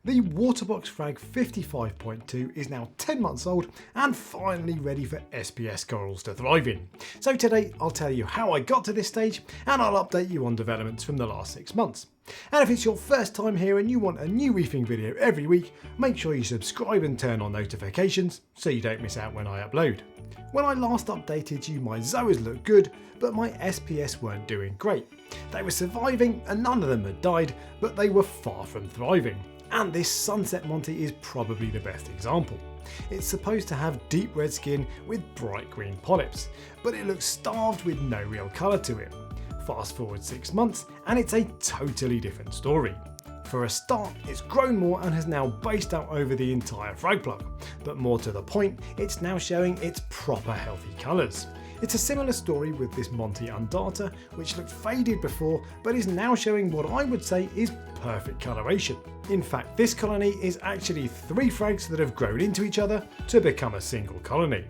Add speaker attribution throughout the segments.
Speaker 1: The Waterbox Frag 55.2 is now 10 months old and finally ready for SPS corals to thrive in. So today I'll tell you how I got to this stage and I'll update you on developments from the last 6 months. And if it's your first time here and you want a new reefing video every week, make sure you subscribe and turn on notifications so you don't miss out when I upload. When I last updated you, my zoas looked good, but my SPS weren't doing great. They were surviving and none of them had died, but they were far from thriving. And this Sunset Monty is probably the best example. It's supposed to have deep red skin with bright green polyps, but it looks starved with no real colour to it. Fast forward 6 months and it's a totally different story. For a start, it's grown more and has now based out over the entire frag plug, but more to the point, it's now showing its proper healthy colours. It's a similar story with this Monty undata, which looked faded before but is now showing what I would say is perfect coloration. In fact, this colony is actually 3 frags that have grown into each other to become a single colony.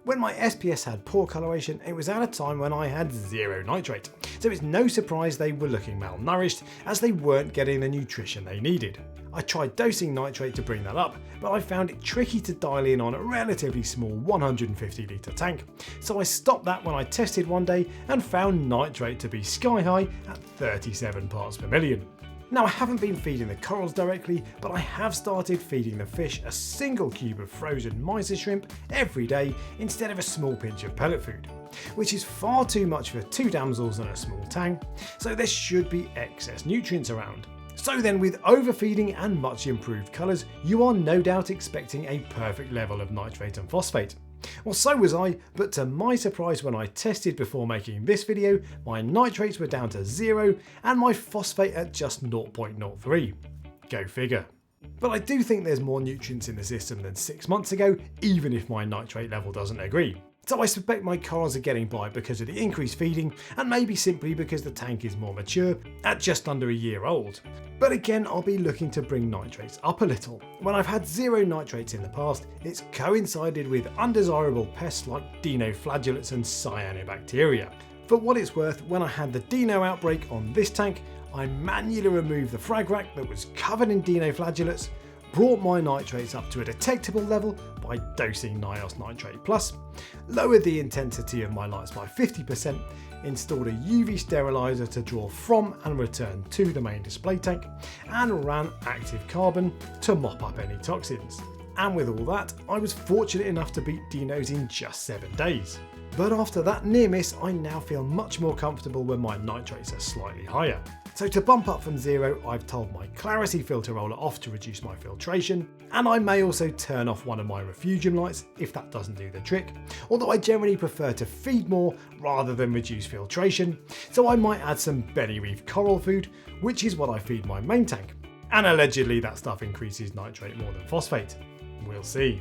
Speaker 1: When my SPS had poor coloration, it was at a time when I had 0 nitrate, so it's no surprise they were looking malnourished as they weren't getting the nutrition they needed. I tried dosing nitrate to bring that up, but I found it tricky to dial in on a relatively small 150 litre tank, so I stopped that when I tested one day and found nitrate to be sky high at 37 parts per million. Now, I haven't been feeding the corals directly, but I have started feeding the fish a single cube of frozen mysis shrimp every day instead of a small pinch of pellet food, which is far too much for 2 damsels and a small tang, so there should be excess nutrients around. So then, with overfeeding and much improved colours, you are no doubt expecting a perfect level of nitrate and phosphate. Well, so was I, but to my surprise when I tested before making this video, my nitrates were down to 0 and my phosphate at just 0.03. Go figure. But I do think there's more nutrients in the system than 6 months ago, even if my nitrate level doesn't agree. So I suspect my corals are getting by because of the increased feeding and maybe simply because the tank is more mature at just under a year old. But again, I'll be looking to bring nitrates up a little. When I've had 0 nitrates in the past, it's coincided with undesirable pests like dinoflagellates and cyanobacteria. For what it's worth, when I had the dino outbreak on this tank, I manually removed the frag rack that was covered in dinoflagellates, brought my nitrates up to a detectable level by dosing Nios Nitrate Plus, lowered the intensity of my lights by 50%, installed a UV sterilizer to draw from and return to the main display tank, and ran active carbon to mop up any toxins. And with all that, I was fortunate enough to beat dinos in just 7 days. But after that near miss, I now feel much more comfortable when my nitrates are slightly higher. So to bump up from 0, I've told my clarity filter roller off to reduce my filtration, and I may also turn off one of my refugium lights if that doesn't do the trick, although I generally prefer to feed more rather than reduce filtration, so I might add some belly reef coral food, which is what I feed my main tank, and allegedly that stuff increases nitrate more than phosphate. We'll see.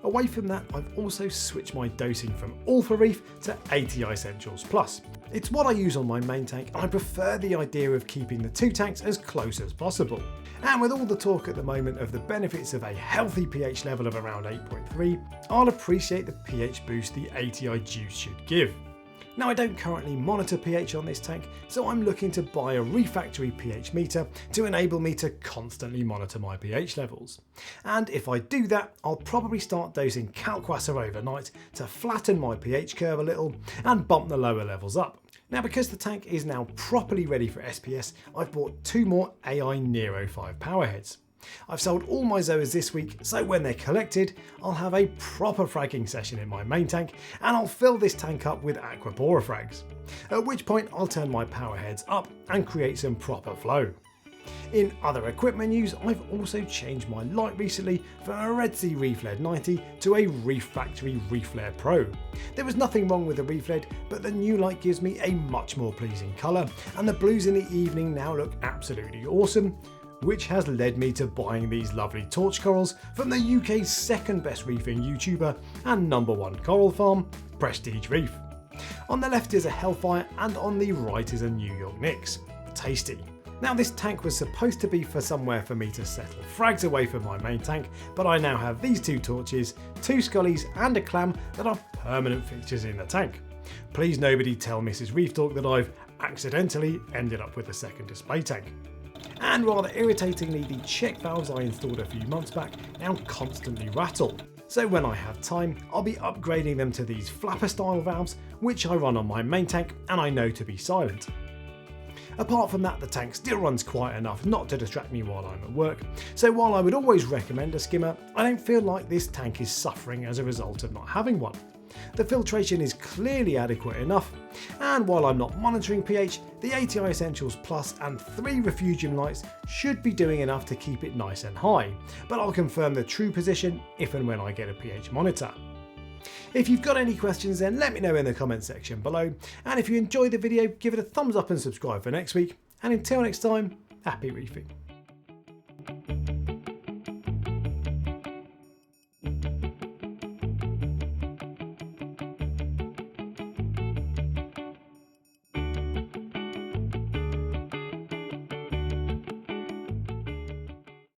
Speaker 1: Away from that, I've also switched my dosing from All For Reef to ATI Essentials Plus. It's what I use on my main tank and I prefer the idea of keeping the 2 tanks as close as possible. And with all the talk at the moment of the benefits of a healthy pH level of around 8.3, I'll appreciate the pH boost the ATI juice should give. Now, I don't currently monitor pH on this tank, so I'm looking to buy a refactory pH meter to enable me to constantly monitor my pH levels. And if I do that, I'll probably start dosing Calquasser overnight to flatten my pH curve a little and bump the lower levels up. Now, because the tank is now properly ready for SPS, I've bought 2 more AI Nero 5 power heads. I've sold all my zoas this week, so when they're collected, I'll have a proper fragging session in my main tank and I'll fill this tank up with acropora frags. At which point I'll turn my power heads up and create some proper flow. In other equipment news, I've also changed my light recently from a Red Sea Reef LED 90 to a Reef Factory Reef Flare Pro. There was nothing wrong with the Reef LED, but the new light gives me a much more pleasing colour and the blues in the evening now look absolutely awesome, which has led me to buying these lovely torch corals from the UK's second best reefing YouTuber and #1 coral farm, Prestige Reef. On the left is a Hellfire and on the right is a New York Nix. Tasty. Now, this tank was supposed to be for somewhere for me to settle frags away from my main tank, but I now have these 2 torches, 2 scullies and a clam that are permanent fixtures in the tank. Please nobody tell Mrs. Reef Talk that I've accidentally ended up with a second display tank. and rather irritatingly the check valves I installed a few months back now constantly rattle. So when I have time, I'll be upgrading them to these flapper style valves, which I run on my main tank and I know to be silent. Apart from that, the tank still runs quiet enough not to distract me while I'm at work, so while I would always recommend a skimmer, I don't feel like this tank is suffering as a result of not having one. The filtration is clearly adequate enough, and while I'm not monitoring pH, the ATI Essentials Plus and 3 Refugium lights should be doing enough to keep it nice and high, but I'll confirm the true position if and when I get a pH monitor. If you've got any questions, then let me know in the comment section below, and if you enjoyed the video, give it a thumbs up and subscribe for next week, and until next time, happy reefing.